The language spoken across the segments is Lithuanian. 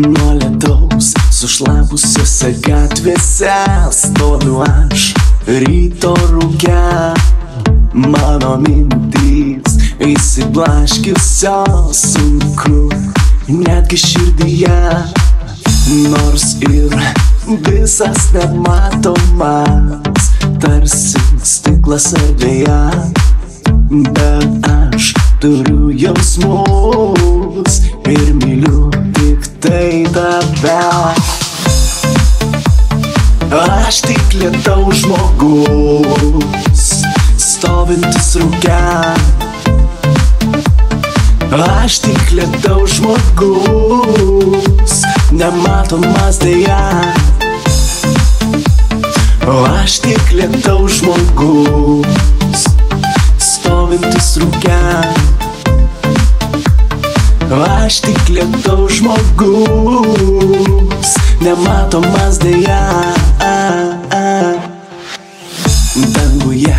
Nuo lietaus sušlapusiose gatvėse stoviu aš ryto rūke. Mano mintys įsiblaškiusios, sunku netgi širdyje, nors ir visas nematomas, tarsi stiklas erdvėje. Bet aš turiu jausmus ir myliu tik tai tave. Aš tik lietaus žmogus, stovintis rūke. Aš tik lietaus žmogus, nematomas deja. Aš tik lietaus žmogus, stovintis rūke. Aš tik lietaus žmogus, nematomas deja. Danguje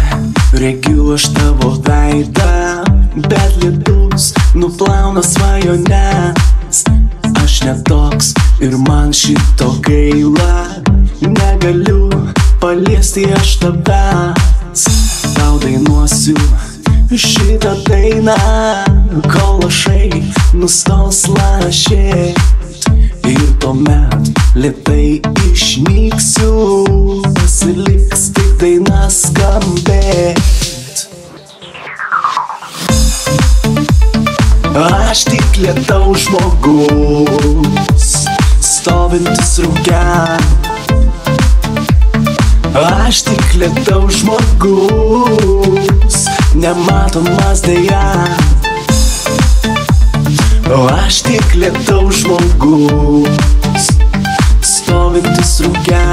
regiu aš tavo veidą, bet lietus nuplauna svajones. Aš netoks ir man šito gaila, negaliu paliesti aš tavęs. Tau dainuosiu šitą dainą, kol lašai nustos lašėt. Ir tuomet lėtai išnyksiu, pasiliks tik daina skambėt. Aš tik lietaus žmogus, stovintis rūke. Aš tik lietaus žmogus, nematomas deja. Aš tik lietaus žmogus, stovintis rūke.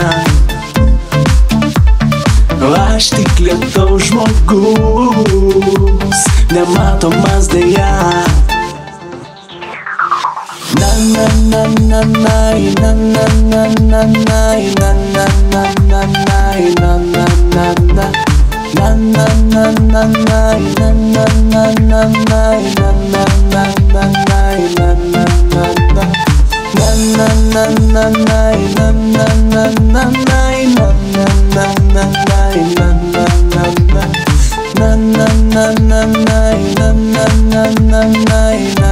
Aš tik lietaus žmogus, nematomas deja. Na na na na na na na na na na na na na na na na na na. Na na na na na na na na na na na na na na na na na. Na na na na na na na na na na na na na na na. Na na na na na na na na na na na.